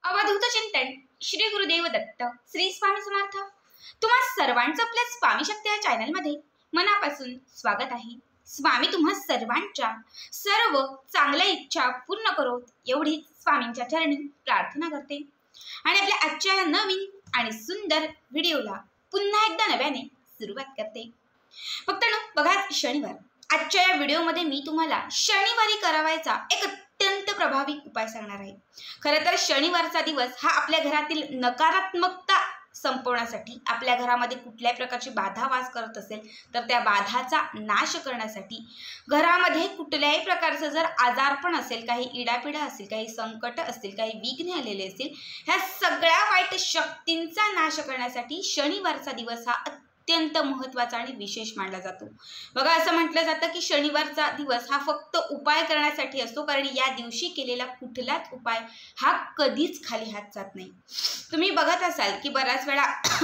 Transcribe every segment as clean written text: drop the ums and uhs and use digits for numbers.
अवधूत चिंतन श्री गुरुदेव दत्त श्री स्वामी समर्थ। तुम्हा सर्वांचं आपल्या स्वामी शक्ती या चॅनलमध्ये मनापासून स्वागत आहे। स्वामी तुम्हा सर्वांच्या सर्व चांगल्या इच्छा पूर्ण करोत एवढी स्वामींच्या चरणी प्रार्थना करते आणि आपल्या आजच्या नवीन आणि सुंदर व्हिडिओला पुन्हा एकदा नव्याने सुरुवात करते। फक्त बघा, शनिवार आजच्या या व्हिडिओमध्ये मी तुम्हाला शनिवारी करावायचा एक अत्यंत प्रभावी उपाय सांगणार आहे। खरं तर शनिवारचा दिवस हा आपल्या घरातील नकारात्मकता संपवण्यासाठी, आपल्या घरामध्ये कुठल्याही प्रकारची बाधा वास करत असेल तर त्या बाधाचा नाश करण्यासाठी, घरामध्ये कुठल्याही प्रकारचं जर आजारपण असेल, काही इडापिडा असेल, काही संकट असतील, काही विघ्न आलेले असतील, ह्या सगळ्या वाईट शक्तींचा नाश करण्यासाठी शनिवारचा दिवस हा अत्यंत महत्त्वाचा आणि विशेष मानला जातो। बघा, असं म्हटलं जातं की शनिवारचा दिवस हा फक्त उपाय करण्यासाठी असतो, कारण या दिवशी केलेला कुठलाच उपाय हा कधीच खाली हात जात नाही। तुम्ही बघत असाल की बऱ्याच वेळा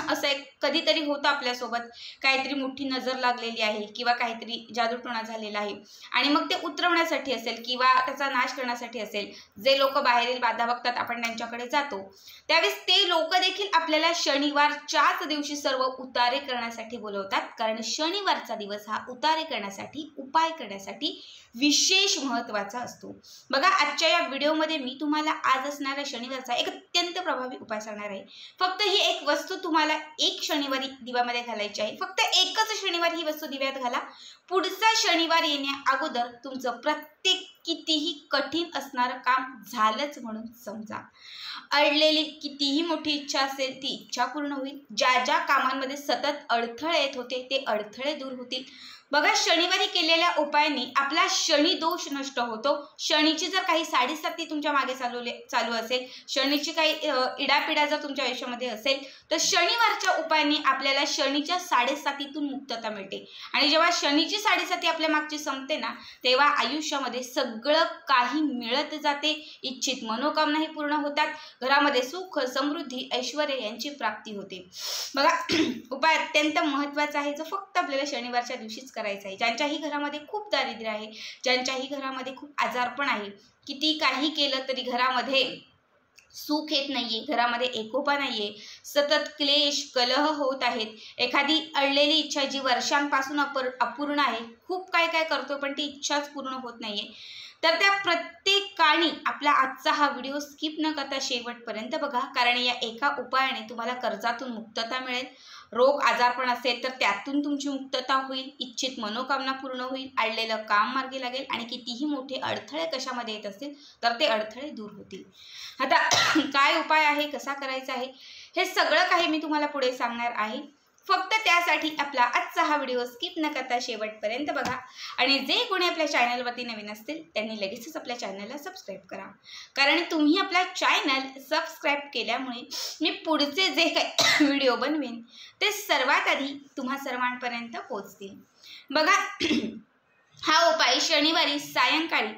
असं एक कधीतरी होतं आपल्यासोबत, काहीतरी मोठी नजर लागलेली आहे किंवा काहीतरी जादूटोणा झालेला आहे आणि मग ते उतरवण्यासाठी असेल किंवा त्याचा नाश करण्यासाठी असेल, जे लोक बाहेरील बाधा बघतात आपण त्यांच्याकडे जातो, त्यावेळेस ते लोक देखील आपल्याला शनिवारच्याच दिवशी सर्व उतारे करण्यासाठी बोलवतात, कारण शनिवारचा दिवस हा उतारे करण्यासाठी, उपाय करण्यासाठी विशेष महत्त्वाचा असतो। बघा, आजच्या या व्हिडिओमध्ये मी तुम्हाला आज असणाऱ्या शनिवारचा एक अत्यंत प्रभावी उपाय सांगणार आहे। फक्त ही एक वस्तू तुम्हाला एक शनिवारी दिव्यामध्ये घालायची आहे। फक्त एकच शनिवारी ही वस्तू दिव्यात घाला। पुढचा शनिवार येण्या अगोदर तुमचं प्रत्येक कितीही कठीण असणारं काम झालंच म्हणून समजा। अडलेली कितीही मोठी इच्छा असेल ती इच्छा पूर्ण होईल। ज्या ज्या कामांमध्ये सतत अडथळे येत होते ते अडथळे दूर होतील। बघा, शनिवारी केलेल्या उपायाने आपला शनी दोष नष्ट होतो। शनीची जर काही साडेसाती तुमच्या मागे चालू असेल, शनीची काही इडापिडा जर तुमच्या आयुष्यामध्ये असेल, तर शनिवारच्या उपायाने आपल्याला शनीच्या साडेसातीतून मुक्तता मिळते आणि जेव्हा शनीची साडेसाती आपल्या मागची संपते ना, तेव्हा आयुष्यामध्ये सगळं काही मिळत जाते। इच्छित मनोकामनाही पूर्ण होतात, घरामध्ये सुख, समृद्धी, ऐश्वर यांची प्राप्ती होते। बघा, उपाय अत्यंत महत्त्वाचा आहे, जो फक्त आपल्याला शनिवारच्या दिवशीच करायचं आहे। ज्यांच्याही घरामध्ये खूप दारिद्र्य आहे, ज्यांच्याही घरामध्ये खूप आजारपण आहे, किती काही केलं तरी घरामध्ये सुख येत नाहीये, घरामध्ये एकोपा नाहीये, सतत क्लेश कलह होत आहेत, एखादी अडलेली इच्छा जी वर्षांपासून अपूर्ण आहे, खूप काय काय करतो पण ती इच्छाच पूर्ण होत नाहीये, तर त्या प्रत्येकाने आपला आजचा हा व्हिडिओ स्किप न करता शेवटपर्यंत बघा, कारण या एका उपायाने तुम्हाला कर्जातून मुक्तता मिळेल, रोग आजारपण असेल तर त्यातून तुमची मुक्तता होईल, इच्छित मनोकामना पूर्ण होईल, अडलेलं काम मार्गी लागेल आणि कितीही मोठे अडथळे कशामध्ये येत असतील तर ते अडथळे दूर होतील। आता काय उपाय आहे, कसा करायचा आहे, हे सगळं काही मी तुम्हाला पुढे सांगणार आहे। फक्त त्यासाठी आपला आजचा हा व्हिडिओ स्किप न करता शेवटपर्यंत बघा आणि जे कोणी आपल्या चॅनलवरती नवीन असतील त्यांनी लगेचच आपल्या चॅनलला सबस्क्राईब करा, कारण तुम्ही आपला चॅनल सबस्क्राईब केल्यामुळे मी पुढचे जे काही व्हिडिओ बनवेन ते सर्वात आधी तुम्हा सर्वांपर्यंत पोहोचतील। बघा, हा उपाय शनिवारी सायंकाळी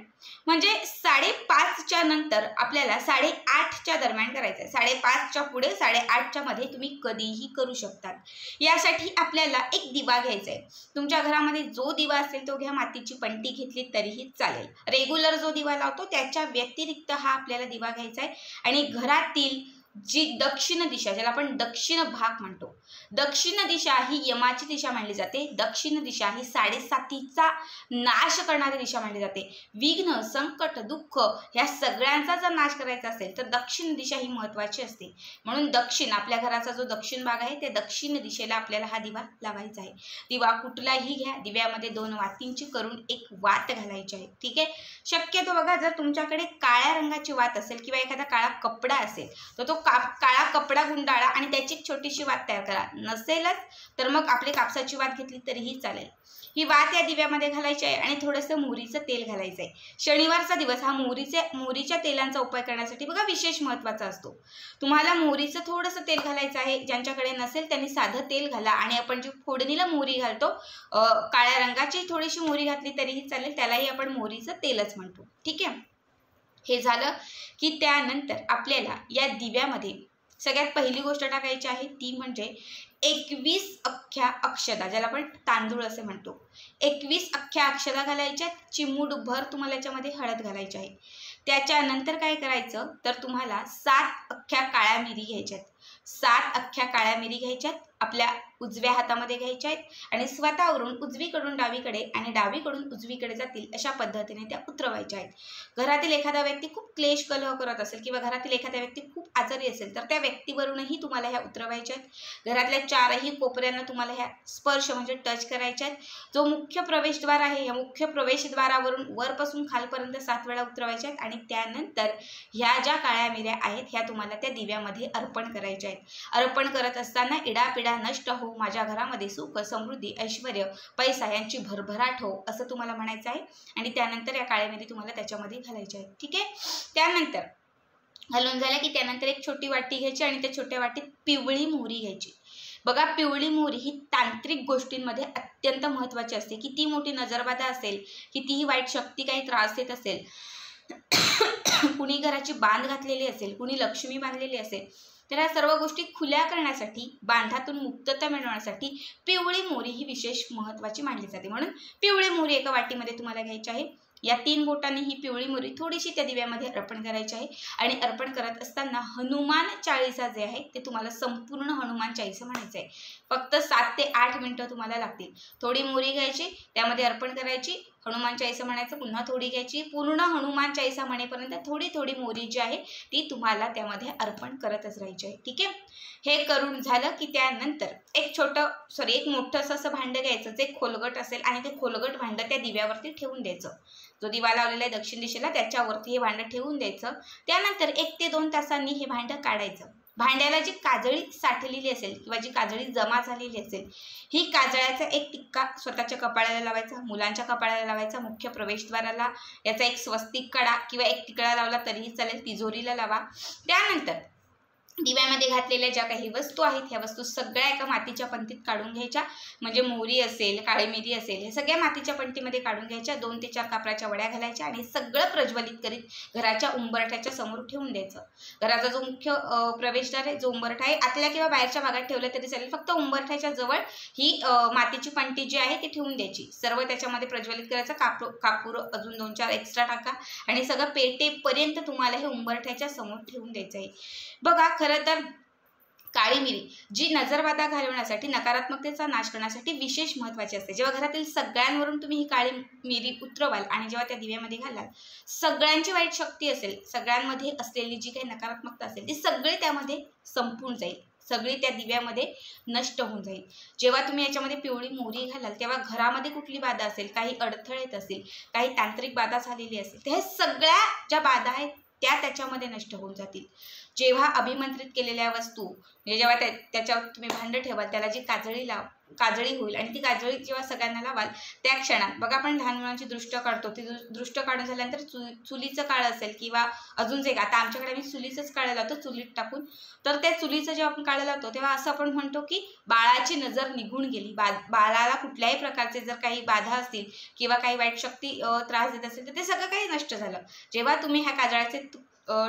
म्हणजे 5:30च्या नंतर आपल्याला 8:30च्या दरम्यान करायचं आहे। 5:30च्या पुढे 8:30च्या मध्ये तुम्ही कधीही करू शकतात। यासाठी आपल्याला एक दिवा घ्यायचा आहे। तुमच्या घरामध्ये जो दिवा असेल तो घ्या, मातीची पंटी घेतली तरीही चालेल। रेग्युलर जो दिवा लावतो त्याच्या व्यतिरिक्त हा आपल्याला दिवा घ्यायचा आहे आणि घरातील जी दक्षिण दिशा, ज्याला आपण दक्षिण भाग म्हणतो, दक्षिण दिशा ही यमाची दिशा मानली जाते। दक्षिण दिशा ही साडेसातीचा नाश करणारी दिशा मानली जाते। विघ्न, संकट, दुःख ह्या सगळ्यांचा जर नाश करायचा असेल तर दक्षिण दिशा ही महत्त्वाची असते। म्हणून दक्षिण, आपल्या घराचा जो दक्षिण भाग आहे त्या दक्षिण दिशेला आपल्याला हा दिवा लावायचा आहे। दिवा कुठलाही घ्या, दिव्यामध्ये 2 वातींची करून एक वात घालायची आहे, ठीक आहे। शक्यतो बघा, जर तुमच्याकडे काळ्या रंगाची वात असेल किंवा एखादा काळा कपडा असेल तर तो काळा कपडा गुंडाळा आणि त्याची एक छोटीशी वात तयार करा। नसेलच तर मग आपली कापसाची वात घेतली तरीही चालेल। ही वात या दिव्यामध्ये घालायची आहे आणि थोडंसं मोहरीचं तेल घालायचं आहे। शनिवारचा दिवस हा मोहरीच्या तेलांचा उपाय करण्यासाठी बघा विशेष महत्त्वाचा असतो। तुम्हाला मोहरीचं थोडंसं तेल घालायचं आहे, ज्यांच्याकडे नसेल त्यांनी साधं तेल घाला आणि आपण जी फोडणीला मोहरी घालतो, काळ्या रंगाची थोडीशी मोहरी घातली तरीही चालेल, त्यालाही आपण मोहरीचं तेलच म्हणतो, ठीक आहे। हे झालं की त्यानंतर आपल्याला या दिव्यामध्ये सगळ्यात पहिली गोष्ट टाकायची आहे ती म्हणजे 21 अख्ख्या अक्षता, ज्याला आपण तांदूळ असे म्हणतो, 21 अख्ख्या अक्षता घालायच्या। चिमूटभर तुम्हाला याच्यामध्ये हळद घालायची आहे। त्याच्यानंतर काय करायचं तर तुम्हाला 7 अख्ख्या काळ्या मिरी घ्यायच्यात. 7 अख्ख्या काळ्या मिरी घ्यायच्यात, आपल्या उजव्या हातामध्ये घ्यायच्या आहेत आणि स्वतःवरून उजवीकडून डावीकडे आणि डावीकडून उजवीकडे जातील अशा पद्धतीने त्या उतरवायच्या आहेत. घरातील एखादा व्यक्ती खूप क्लेश कलह करत असेल किंवा घरातील एखादा व्यक्ती खूप आजारी असेल तर त्या व्यक्तीवरूनही तुम्हाला ह्या उतरवायच्या आहेत. घरातल्या 4ही कोपऱ्यांना तुम्हाला ह्या स्पर्श म्हणजे टच करायच्या आहेत. जो मुख्य प्रवेशद्वार आहे या मुख्य प्रवेशद्वारावरून वरपासून खालपर्यंत 7 वेळा उतरवायच्या आहेत आणि त्यानंतर ह्या ज्या काळ्या मिऱ्या आहेत ह्या तुम्हाला त्या दिव्यामध्ये अर्पण करायच्या आहेत. अर्पण करत असताना इडापिडा नष्ट हो, माझ्या घरामध्ये सुख समृद्धी ऐश्वर्य पैसा यांची भरभराट हो असं तुम्हाला म्हणायचं आहे. आणि त्यानंतर या काळ्या मिरी तुम्हाला त्याच्यामध्ये घालायच्या आहेत. ठीक आहे. त्यानंतर घालून झालं की त्यानंतर एक छोटी वाटी घ्यायची आणि त्या छोट्या वाटीत पिवळी मोहरी घ्यायची. बघा, पिवळी मोहरी ही तांत्रिक गोष्टींमध्ये अत्यंत महत्त्वाची असते. किती मोठी नजरबाधा असेल, कितीही वाईट शक्ती काही त्रास देत असेल, कुणी घराची बांध घातलेली असेल, कुणी लक्ष्मी बांधलेली असेल, तर या सर्व गोष्टी खुल्या करण्यासाठी, बांधातून मुक्तता मिळवण्यासाठी पिवळी मोहरी ही विशेष महत्त्वाची मानली जाते. म्हणून पिवळी मोहरी एका वाटीमध्ये तुम्हाला घ्यायची आहे. या 3 बोटांनी ही पिवळी मोहरी थोडीशी त्या दिव्यामध्ये अर्पण करायची आहे. आणि अर्पण करत असताना हनुमान चाळीसा जे आहे ते तुम्हाला संपूर्ण हनुमान चाळीसा म्हणायचं आहे. फक्त 7 ते 8 मिनिटं तुम्हाला लागतील. थोडी मोहरी घ्यायची, त्यामध्ये अर्पण करायची, हनुमान चाळीसा म्हणायचं, पुन्हा थोडी घ्यायची, पूर्ण हनुमान चाळीसा म्हणेपर्यंत थोडी थोडी मोहरी जी आहे ती तुम्हाला त्यामध्ये अर्पण करतच राहायची आहे. ठीक आहे. हे करून झालं की त्यानंतर एक मोठंसं असं भांडं घ्यायचं जे खोलगट असेल आणि ते खोलगट भांडं त्या दिव्यावरती ठेवून द्यायचं. जो दिवा लावलेला आहे दक्षिण दिशेला त्याच्यावरती हे भांडं ठेवून द्यायचं. त्यानंतर 1 ते 2 तासांनी हे भांडं काढायचं. भांड्याला जी काजळी साठलेली असेल किंवा जी काजळी जमा झालेली असेल ही काजळ्याचा एक टिक्का स्वतःच्या कपाळाला लावायचा, मुलांच्या कपाळाला लावायचा, मुख्य प्रवेशद्वाराला याचा एक स्वस्तिक कडा किंवा एक टिकळा लावला तरीही चालेल, तिजोरीला लावा. त्यानंतर दिव्यामध्ये घातलेल्या ज्या काही वस्तू आहेत ह्या वस्तू सगळ्या एका मातीच्या पंतीत काढून घ्यायच्या. म्हणजे मोहरी असेल, काळी मिरी असेल, हे सगळ्या मातीच्या पंतीमध्ये काढून घ्यायच्या. 2 ते 4 कापराच्या वड्या घालायच्या आणि सगळं प्रज्वलित करीत घराच्या उंबरठ्याच्या समोर ठेवून द्यायचं. घराचा जो मुख्य प्रवेशद्वार आहे, जो उंबरठा आहे, आतल्या किंवा बाहेरच्या भागात ठेवलं तरी चालेल, फक्त उंबरठ्याच्या जवळ ही मातीची पंटी जी आहे ती ठेवून द्यायची. सर्व त्याच्यामध्ये प्रज्वलित करायचं. कापूर अजून 2-4 एक्स्ट्रा टाका आणि सगळं पेटेपर्यंत तुम्हाला हे उंबरठ्याच्या समोर ठेवून द्यायचं आहे. बघा, खरं तर काळी मिरी जी नजरबाधा घालवण्यासाठी, नकारात्मकतेचा नाश करण्यासाठी विशेष महत्त्वाची असते. जेव्हा घरातील सगळ्यांवरून तुम्ही ही काळी मिरी उतरवाल आणि जेव्हा त्या दिव्यामध्ये घालाल, सगळ्यांची वाईट शक्ती असेल, सगळ्यांमध्ये असलेली जी काही नकारात्मकता असेल ती सगळी त्यामध्ये संपून जाईल, सगळी त्या दिव्यामध्ये नष्ट होऊन जाईल. जेव्हा तुम्ही याच्यामध्ये पिवळी मोहरी घालाल तेव्हा घरामध्ये कुठली बाधा असेल, काही अडथळे येत असतील, काही तांत्रिक बाधा झालेली असेल, तर हे सगळ्या ज्या बाधा आहेत त्या त्याच्यामध्ये नष्ट होऊन जातील. जेव्हा अभिमंत्रित केलेल्या वस्तू म्हणजे जेव्हा त्याच्यावर तुम्ही भांडं ठेवाल त्याला जी काजळी होईल आणि ती काजळी जेव्हा सगळ्यांना लावाल त्या क्षणात बघा, आपण लहान मुलांची दृष्ट काढतो, ती दृष्ट काढून झाल्यानंतर चुलीचं काळ असेल किंवा अजून जे आता आमच्याकडे आम्ही चुलीचंच काळं लावतो चुलीत टाकून, तर त्या चुलीचं जेव्हा आपण काळं लावतो तेव्हा असं आपण म्हणतो की बाळाची नजर निघून गेली. बाळाला कुठल्याही प्रकारचे जर काही बाधा असतील किंवा काही वाईट शक्ती त्रास देत असेल तर ते सगळं काही नष्ट झालं. जेव्हा तुम्ही ह्या काजळाचे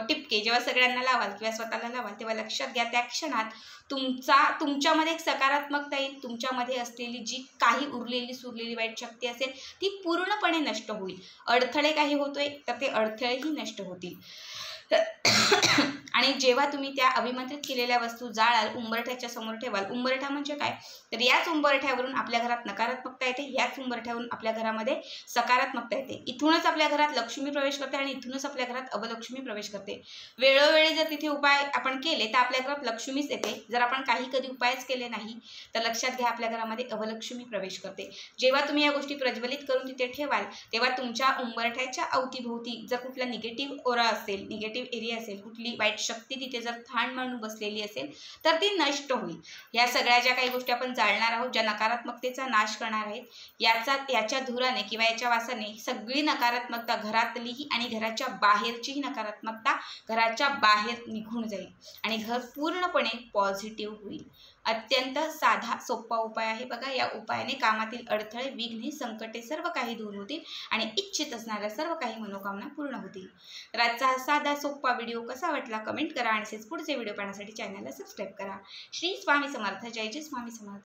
टिपके जेव्हा सगळ्यांना लावाल किंवा स्वतःला लावाल तेव्हा लक्षात घ्या त्या क्षणात तुमच्यामध्ये एक सकारात्मकता येईल. तुमच्यामध्ये असलेली जी काही उरलेली सुरलेली वाईट शक्ती असेल ती पूर्णपणे नष्ट होईल. अडथळे काही होतोय तर ते अडथळेही नष्ट होतील. आणि जेव्हा तुम्ही त्या अभिमंत्रित केलेल्या वस्तू जाळाल, उंबरठ्याच्या समोर ठेवाल. उंबरठा म्हणजे काय, तर याच उंबरठ्यावरून आपल्या घरात नकारात्मकता येते, याच उंबरठ्यावरून आपल्या घरामध्ये सकारात्मकता येते. इथूनच आपल्या घरात लक्ष्मी प्रवेश करते आणि इथूनच आपल्या घरात अवलक्ष्मी प्रवेश करते. वेळोवेळी जर तिथे उपाय आपण केले तर आपल्या घरात लक्ष्मीच येते. जर आपण कधी उपायच केले नाही तर लक्षात घ्या आपल्या घरामध्ये अवलक्ष्मी प्रवेश करते. जेव्हा तुम्ही या गोष्टी प्रज्वलित करून तिथे ठेवाल तेव्हा तुमच्या उंबरठ्याच्या अवतीभोवती जर कुठला निगेटिव्ह ओरा असेल, निगेटिव्ह एरिया असेल, कुठली वाईट शक्ती तिथे जर थाण मांडून बसलेली असेल तर ती नष्ट होईल. या सगळ्या ज्या काही गोष्टी आपण जाळणार आहोत, ज्या नकारात्मकतेचा नाश करणार आहेत, याच्या धुराने किंवा याच्या वासाने सगळी नकारात्मकता घरातलीही आणि घराच्या बाहेरचीही नकारात्मकता घराच्या बाहेर निघून जाईल आणि घर पूर्णपणे पॉझिटिव्ह होईल. अत्यंत साधा सोपा उपाय आहे बघा. या उपायाने कामातील अडथळे, विघ्ने, संकटे सर्व काही दूर होतील आणि इच्छित असणाऱ्या सर्व काही मनोकामना पूर्ण होतील. तर आजचा हा साधा सोपा व्हिडिओ कसा वाटला कमेंट करा आणि पुढचे व्हिडिओ पाहण्यासाठी चॅनलला सबस्क्राईब करा. श्री स्वामी समर्थ. जय जय स्वामी समर्थ.